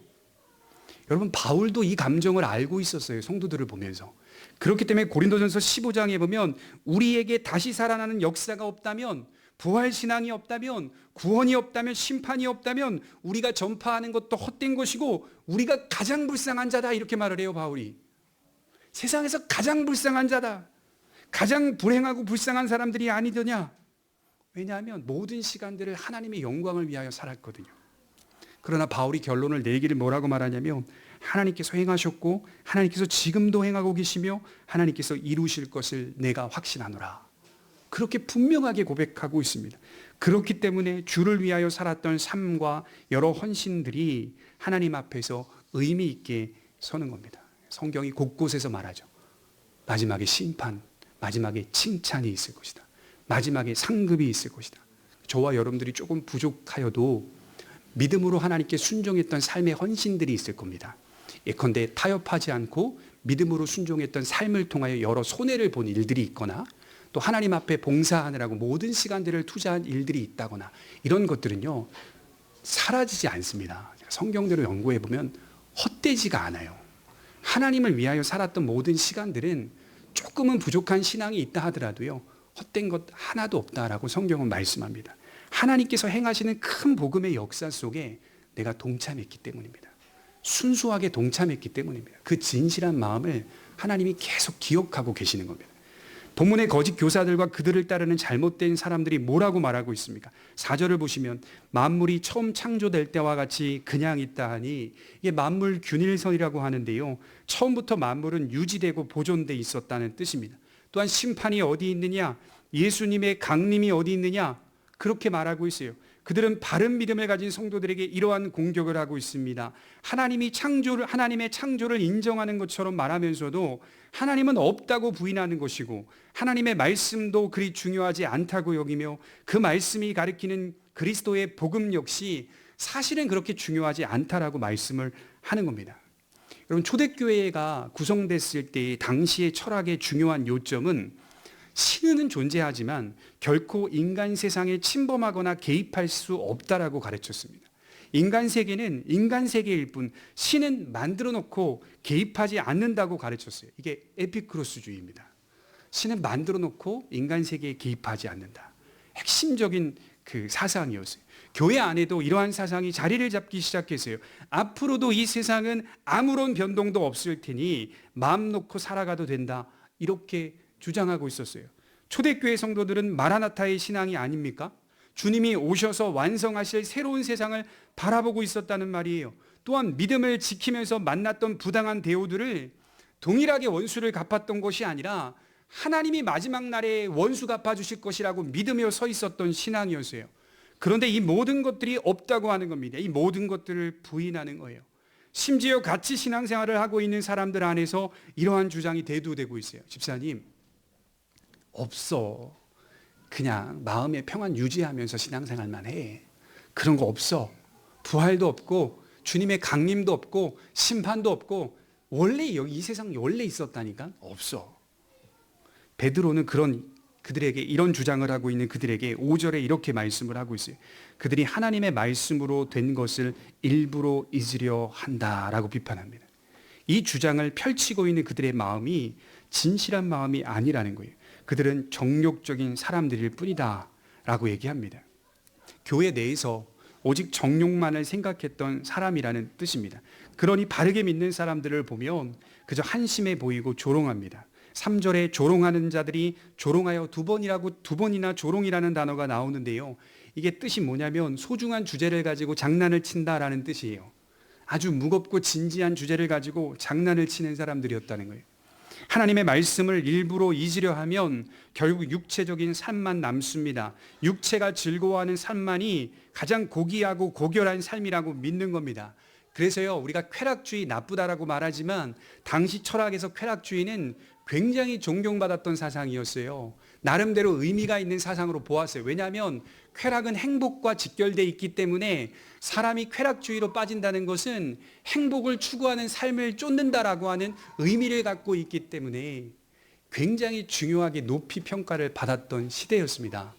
여러분, 바울도 이 감정을 알고 있었어요. 성도들을 보면서. 그렇기 때문에 고린도전서 15장에 보면 우리에게 다시 살아나는 역사가 없다면, 부활신앙이 없다면, 구원이 없다면, 심판이 없다면 우리가 전파하는 것도 헛된 것이고 우리가 가장 불쌍한 자다 이렇게 말을 해요. 바울이. 세상에서 가장 불쌍한 자다. 가장 불행하고 불쌍한 사람들이 아니더냐? 왜냐하면 모든 시간들을 하나님의 영광을 위하여 살았거든요. 그러나 바울이 결론을 내기를 뭐라고 말하냐면 하나님께서 행하셨고 하나님께서 지금도 행하고 계시며 하나님께서 이루실 것을 내가 확신하노라. 그렇게 분명하게 고백하고 있습니다. 그렇기 때문에 주를 위하여 살았던 삶과 여러 헌신들이 하나님 앞에서 의미 있게 서는 겁니다. 성경이 곳곳에서 말하죠. 마지막에 심판, 마지막에 칭찬이 있을 것이다. 마지막에 상급이 있을 것이다. 저와 여러분들이 조금 부족하여도 믿음으로 하나님께 순종했던 삶의 헌신들이 있을 겁니다. 예컨대 타협하지 않고 믿음으로 순종했던 삶을 통하여 여러 손해를 본 일들이 있거나 또 하나님 앞에 봉사하느라고 모든 시간들을 투자한 일들이 있다거나 이런 것들은요 사라지지 않습니다. 성경대로 연구해 보면 헛되지가 않아요. 하나님을 위하여 살았던 모든 시간들은 조금은 부족한 신앙이 있다 하더라도요 헛된 것 하나도 없다라고 성경은 말씀합니다. 하나님께서 행하시는 큰 복음의 역사 속에 내가 동참했기 때문입니다. 순수하게 동참했기 때문입니다. 그 진실한 마음을 하나님이 계속 기억하고 계시는 겁니다. 본문의 거짓 교사들과 그들을 따르는 잘못된 사람들이 뭐라고 말하고 있습니까? 4절을 보시면 만물이 처음 창조될 때와 같이 그냥 있다 하니 이게 만물 균일선이라고 하는데요. 처음부터 만물은 유지되고 보존돼 있었다는 뜻입니다. 또한 심판이 어디 있느냐? 예수님의 강림이 어디 있느냐? 그렇게 말하고 있어요. 그들은 바른 믿음을 가진 성도들에게 이러한 공격을 하고 있습니다. 하나님의 창조를 인정하는 것처럼 말하면서도 하나님은 없다고 부인하는 것이고 하나님의 말씀도 그리 중요하지 않다고 여기며 그 말씀이 가리키는 그리스도의 복음 역시 사실은 그렇게 중요하지 않다라고 말씀을 하는 겁니다. 여러분 초대교회가 구성됐을 때 당시의 철학의 중요한 요점은 신은 존재하지만 결코 인간 세상에 침범하거나 개입할 수 없다라고 가르쳤습니다. 인간 세계는 인간 세계일 뿐 신은 만들어 놓고 개입하지 않는다고 가르쳤어요. 이게 에피쿠로스주의입니다. 신은 만들어 놓고 인간 세계에 개입하지 않는다. 핵심적인 그 사상이었어요. 교회 안에도 이러한 사상이 자리를 잡기 시작했어요. 앞으로도 이 세상은 아무런 변동도 없을 테니 마음 놓고 살아가도 된다. 이렇게 주장하고 있었어요. 초대교회 성도들은 마라나타의 신앙이 아닙니까? 주님이 오셔서 완성하실 새로운 세상을 바라보고 있었다는 말이에요. 또한 믿음을 지키면서 만났던 부당한 대우들을 동일하게 원수를 갚았던 것이 아니라 하나님이 마지막 날에 원수 갚아주실 것이라고 믿으며 서 있었던 신앙이었어요. 그런데 이 모든 것들이 없다고 하는 겁니다. 이 모든 것들을 부인하는 거예요. 심지어 같이 신앙생활을 하고 있는 사람들 안에서 이러한 주장이 대두되고 있어요. 집사님, 없어. 그냥 마음의 평안 유지하면서 신앙생활만 해. 그런 거 없어. 부활도 없고 주님의 강림도 없고 심판도 없고 원래 여기 이 세상에 원래 있었다니까? 없어. 베드로는 그들에게 이런 주장을 하고 있는 그들에게 5절에 이렇게 말씀을 하고 있어요. 그들이 하나님의 말씀으로 된 것을 일부러 잊으려 한다라고 비판합니다. 이 주장을 펼치고 있는 그들의 마음이 진실한 마음이 아니라는 거예요. 그들은 정욕적인 사람들일 뿐이다 라고 얘기합니다. 교회 내에서 오직 정욕만을 생각했던 사람이라는 뜻입니다. 그러니 바르게 믿는 사람들을 보면 그저 한심해 보이고 조롱합니다. 3절에 조롱하는 자들이 조롱하여 두 번이나 조롱이라는 단어가 나오는데요. 이게 뜻이 뭐냐면 소중한 주제를 가지고 장난을 친다라는 뜻이에요. 아주 무겁고 진지한 주제를 가지고 장난을 치는 사람들이었다는 거예요. 하나님의 말씀을 일부러 잊으려 하면 결국 육체적인 삶만 남습니다. 육체가 즐거워하는 삶만이 가장 고귀하고 고결한 삶이라고 믿는 겁니다. 그래서요, 우리가 쾌락주의 나쁘다라고 말하지만 당시 철학에서 쾌락주의는 굉장히 존경받았던 사상이었어요. 나름대로 의미가 있는 사상으로 보았어요. 왜냐하면 쾌락은 행복과 직결되어 있기 때문에 사람이 쾌락주의로 빠진다는 것은 행복을 추구하는 삶을 쫓는다라고 하는 의미를 갖고 있기 때문에 굉장히 중요하게 높이 평가를 받았던 시대였습니다.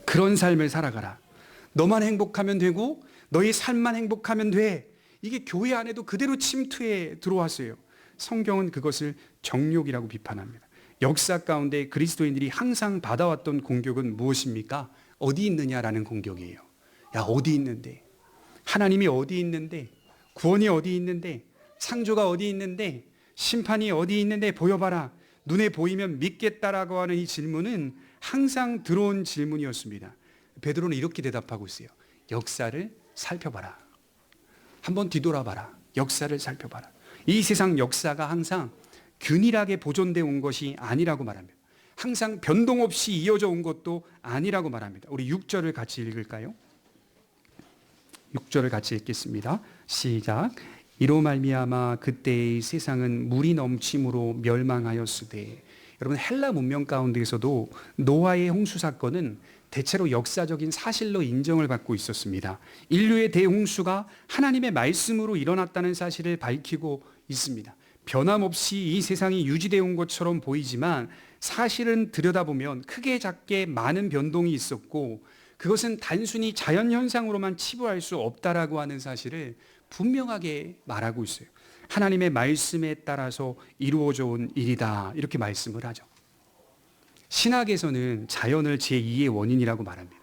그런 삶을 살아가라. 너만 행복하면 되고 너의 삶만 행복하면 돼. 이게 교회 안에도 그대로 침투해 들어왔어요. 성경은 그것을 정욕이라고 비판합니다. 역사 가운데 그리스도인들이 항상 받아왔던 공격은 무엇입니까? 어디 있느냐라는 공격이에요. 야, 어디 있는데? 하나님이 어디 있는데? 구원이 어디 있는데? 창조가 어디 있는데? 심판이 어디 있는데? 보여봐라. 눈에 보이면 믿겠다라고 하는 이 질문은 항상 들어온 질문이었습니다. 베드로는 이렇게 대답하고 있어요. 역사를 살펴봐라. 한번 뒤돌아봐라. 역사를 살펴봐라. 이 세상 역사가 항상 균일하게 보존되어 온 것이 아니라고 말합니다. 항상 변동 없이 이어져 온 것도 아니라고 말합니다. 우리 6절을 같이 읽을까요? 6절을 같이 읽겠습니다. 시작. 이로 말미암아 그때의 세상은 물이 넘침으로 멸망하였으되. 여러분, 헬라 문명 가운데에서도 노아의 홍수 사건은 대체로 역사적인 사실로 인정을 받고 있었습니다. 인류의 대홍수가 하나님의 말씀으로 일어났다는 사실을 밝히고 있습니다. 변함없이 이 세상이 유지되어 온 것처럼 보이지만 사실은 들여다보면 크게 작게 많은 변동이 있었고, 그것은 단순히 자연현상으로만 치부할 수 없다라고 하는 사실을 분명하게 말하고 있어요. 하나님의 말씀에 따라서 이루어져 온 일이다, 이렇게 말씀을 하죠. 신학에서는 자연을 제2의 원인이라고 말합니다.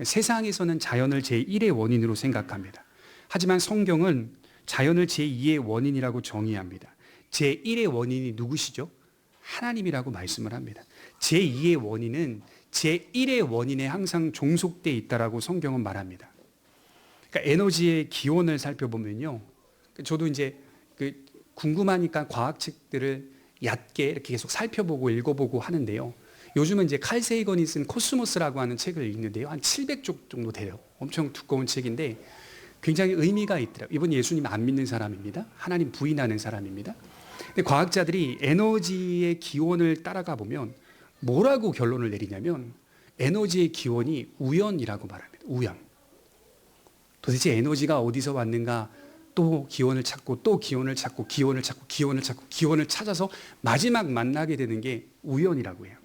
세상에서는 자연을 제1의 원인으로 생각합니다. 하지만 성경은 자연을 제2의 원인이라고 정의합니다. 제1의 원인이 누구시죠? 하나님이라고 말씀을 합니다. 제2의 원인은 제1의 원인에 항상 종속되어 있다라고 성경은 말합니다. 그러니까 에너지의 기원을 살펴보면요, 저도 이제 궁금하니까 과학책들을 얕게 이렇게 계속 살펴보고 읽어보고 하는데요. 요즘은 이제 칼 세이건이 쓴 코스모스라고 하는 책을 읽는데요, 한 700쪽 정도 돼요. 엄청 두꺼운 책인데 굉장히 의미가 있더라고요. 이분 예수님 안 믿는 사람입니다. 하나님 부인하는 사람입니다. 근데 과학자들이 에너지의 기원을 따라가 보면 뭐라고 결론을 내리냐면 에너지의 기원이 우연이라고 말합니다. 우연. 도대체 에너지가 어디서 왔는가, 또 기원을 찾고 또 기원을 찾고 기원을 찾고 기원을 찾고 기원을 찾아서 마지막 만나게 되는 게 우연이라고 해요.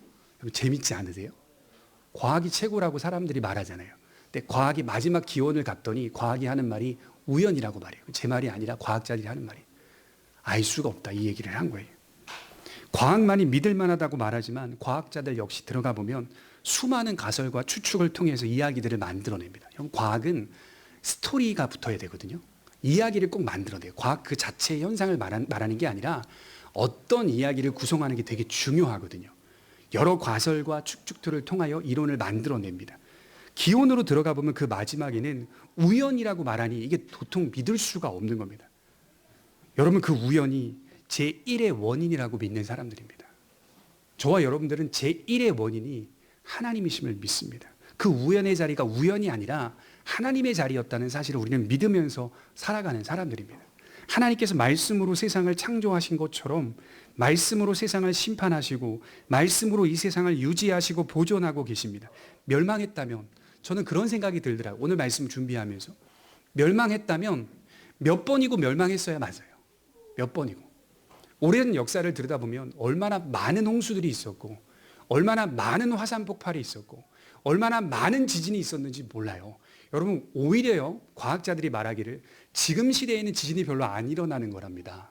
재밌지 않으세요? 과학이 최고라고 사람들이 말하잖아요. 근데 과학이 마지막 기원을 갔더니 과학이 하는 말이 우연이라고 말해요. 제 말이 아니라 과학자들이 하는 말이에요. 알 수가 없다, 이 얘기를 한 거예요. 과학만이 믿을 만하다고 말하지만 과학자들 역시 들어가 보면 수많은 가설과 추측을 통해서 이야기들을 만들어냅니다. 과학은 스토리가 붙어야 되거든요. 이야기를 꼭 만들어내요. 과학 그 자체의 현상을 말하는 게 아니라 어떤 이야기를 구성하는 게 되게 중요하거든요. 여러 가설과 추측들을 통하여 이론을 만들어냅니다. 기원으로 들어가 보면 그 마지막에는 우연이라고 말하니 이게 도통 믿을 수가 없는 겁니다. 여러분, 그 우연이 제1의 원인이라고 믿는 사람들입니다. 저와 여러분들은 제1의 원인이 하나님이심을 믿습니다. 그 우연의 자리가 우연이 아니라 하나님의 자리였다는 사실을 우리는 믿으면서 살아가는 사람들입니다. 하나님께서 말씀으로 세상을 창조하신 것처럼 말씀으로 세상을 심판하시고 말씀으로 이 세상을 유지하시고 보존하고 계십니다. 멸망했다면, 저는 그런 생각이 들더라고요. 오늘 말씀 준비하면서 멸망했다면 몇 번이고 멸망했어야 맞아요. 몇 번이고. 오랜 역사를 들여다보면 얼마나 많은 홍수들이 있었고 얼마나 많은 화산 폭발이 있었고 얼마나 많은 지진이 있었는지 몰라요. 여러분, 오히려요, 과학자들이 말하기를 지금 시대에는 지진이 별로 안 일어나는 거랍니다.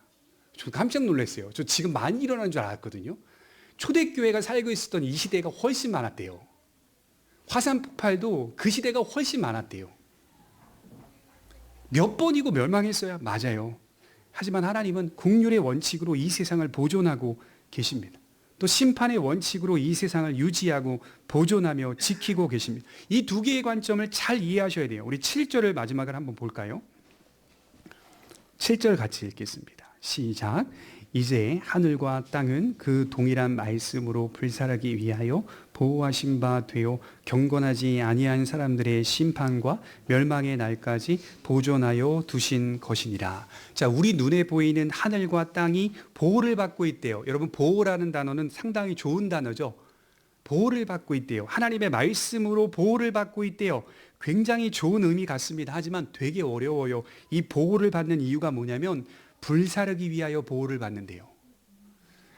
저 깜짝 놀랐어요. 저 지금 많이 일어나는 줄 알았거든요. 초대교회가 살고 있었던 이 시대가 훨씬 많았대요. 화산 폭발도 그 시대가 훨씬 많았대요. 몇 번이고 멸망했어야 맞아요. 하지만 하나님은 긍휼의 원칙으로 이 세상을 보존하고 계십니다. 또 심판의 원칙으로 이 세상을 유지하고 보존하며 지키고 계십니다. 이 두 개의 관점을 잘 이해하셔야 돼요. 우리 7절을 마지막을 한번 볼까요? 7절 같이 읽겠습니다. 시작. 이제 하늘과 땅은 그 동일한 말씀으로 불살하기 위하여 보호하신 바 되어 경건하지 아니한 사람들의 심판과 멸망의 날까지 보존하여 두신 것이니라. 자, 우리 눈에 보이는 하늘과 땅이 보호를 받고 있대요. 여러분, 보호라는 단어는 상당히 좋은 단어죠. 보호를 받고 있대요. 하나님의 말씀으로 보호를 받고 있대요. 굉장히 좋은 의미 같습니다. 하지만 되게 어려워요. 이 보호를 받는 이유가 뭐냐면 불사르기 위하여 보호를 받는데요.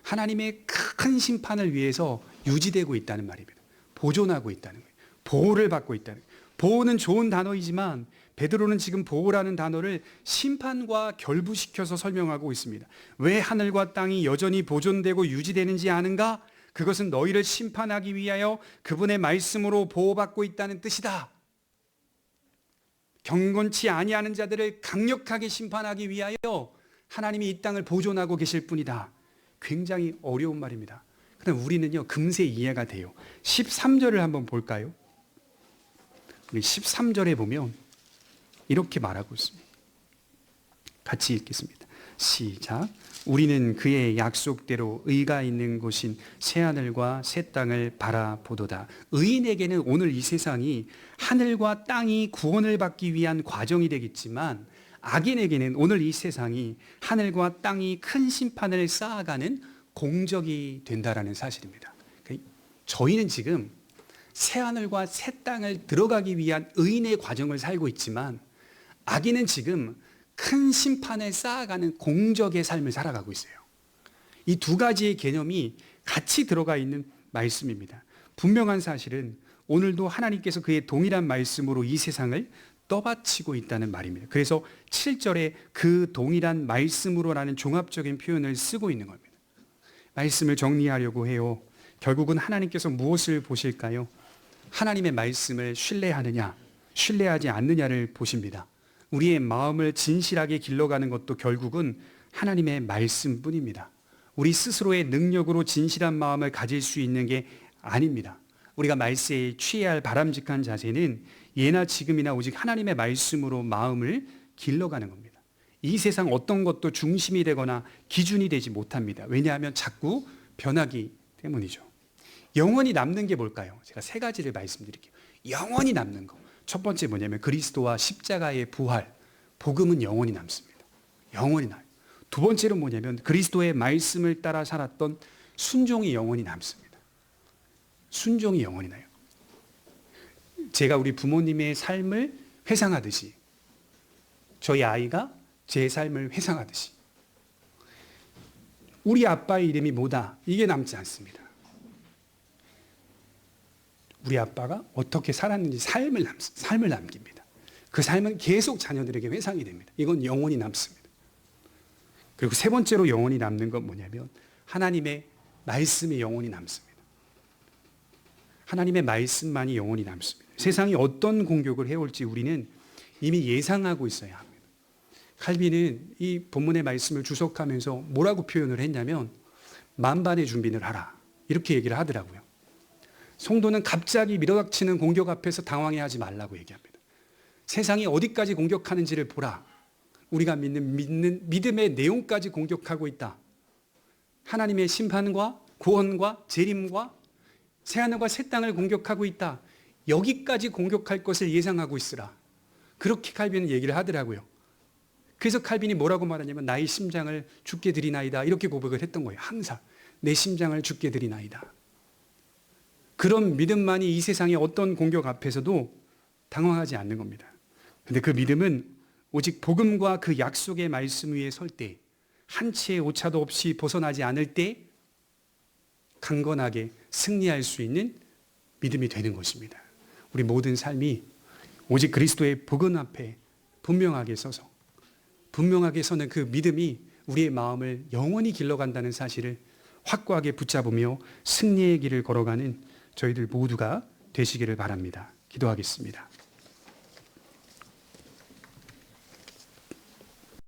하나님의 큰 심판을 위해서 유지되고 있다는 말입니다. 보존하고 있다는 거예요. 보호를 받고 있다는 거예요. 보호는 좋은 단어이지만 베드로는 지금 보호라는 단어를 심판과 결부시켜서 설명하고 있습니다. 왜 하늘과 땅이 여전히 보존되고 유지되는지 아는가? 그것은 너희를 심판하기 위하여 그분의 말씀으로 보호받고 있다는 뜻이다. 경건치 아니하는 자들을 강력하게 심판하기 위하여 하나님이 이 땅을 보존하고 계실 뿐이다. 굉장히 어려운 말입니다. 그럼 우리는요, 금세 이해가 돼요. 13절을 한번 볼까요? 우리 13절에 보면 이렇게 말하고 있습니다. 같이 읽겠습니다. 시작. 우리는 그의 약속대로 의가 있는 곳인 새하늘과 새 땅을 바라보도다. 의인에게는 오늘 이 세상이 하늘과 땅이 구원을 받기 위한 과정이 되겠지만, 악인에게는 오늘 이 세상이 하늘과 땅이 큰 심판을 쌓아가는 공적이 된다라는 사실입니다. 저희는 지금 새하늘과 새 땅을 들어가기 위한 의인의 과정을 살고 있지만, 악인은 지금 큰 심판을 쌓아가는 공적의 삶을 살아가고 있어요. 이 두 가지의 개념이 같이 들어가 있는 말씀입니다. 분명한 사실은 오늘도 하나님께서 그의 동일한 말씀으로 이 세상을 떠받치고 있다는 말입니다. 그래서 7절에 그 동일한 말씀으로라는 종합적인 표현을 쓰고 있는 겁니다. 말씀을 정리하려고 해요. 결국은 하나님께서 무엇을 보실까요? 하나님의 말씀을 신뢰하느냐, 신뢰하지 않느냐를 보십니다. 우리의 마음을 진실하게 길러가는 것도 결국은 하나님의 말씀뿐입니다. 우리 스스로의 능력으로 진실한 마음을 가질 수 있는 게 아닙니다. 우리가 말세에 취해야 할 바람직한 자세는 예나 지금이나 오직 하나님의 말씀으로 마음을 길러가는 겁니다. 이 세상 어떤 것도 중심이 되거나 기준이 되지 못합니다. 왜냐하면 자꾸 변하기 때문이죠. 영원히 남는 게 뭘까요? 제가 세 가지를 말씀드릴게요. 영원히 남는 거. 첫 번째 뭐냐면 그리스도와 십자가의 부활, 복음은 영원히 남습니다. 영원히 나요. 두 번째로 뭐냐면 그리스도의 말씀을 따라 살았던 순종이 영원히 남습니다. 순종이 영원히 나요. 제가 우리 부모님의 삶을 회상하듯이, 저희 아이가 제 삶을 회상하듯이, 우리 아빠의 이름이 뭐다, 이게 남지 않습니다. 우리 아빠가 어떻게 살았는지 삶을 남깁니다. 그 삶은 계속 자녀들에게 회상이 됩니다. 이건 영원히 남습니다. 그리고 세 번째로 영원히 남는 건 뭐냐면 하나님의 말씀이 영원히 남습니다. 하나님의 말씀만이 영원히 남습니다. 세상이 어떤 공격을 해올지 우리는 이미 예상하고 있어야 합니다. 칼빈은 이 본문의 말씀을 주석하면서 뭐라고 표현을 했냐면 만반의 준비를 하라, 이렇게 얘기를 하더라고요. 성도는 갑자기 밀어닥치는 공격 앞에서 당황해하지 말라고 얘기합니다. 세상이 어디까지 공격하는지를 보라. 우리가 믿는 믿음의 내용까지 공격하고 있다. 하나님의 심판과 구원과 재림과 새하늘과 새 땅을 공격하고 있다. 여기까지 공격할 것을 예상하고 있으라. 그렇게 칼빈은 얘기를 하더라고요. 그래서 칼빈이 뭐라고 말하냐면 나의 심장을 주께 드리나이다, 이렇게 고백을 했던 거예요. 항상 내 심장을 주께 드리나이다. 그런 믿음만이 이 세상의 어떤 공격 앞에서도 당황하지 않는 겁니다. 그런데 그 믿음은 오직 복음과 그 약속의 말씀 위에 설 때, 한 치의 오차도 없이 벗어나지 않을 때 강건하게 승리할 수 있는 믿음이 되는 것입니다. 우리 모든 삶이 오직 그리스도의 복음 앞에 분명하게 서서, 분명하게 서는 그 믿음이 우리의 마음을 영원히 길러간다는 사실을 확고하게 붙잡으며 승리의 길을 걸어가는 저희들 모두가 되시기를 바랍니다. 기도하겠습니다.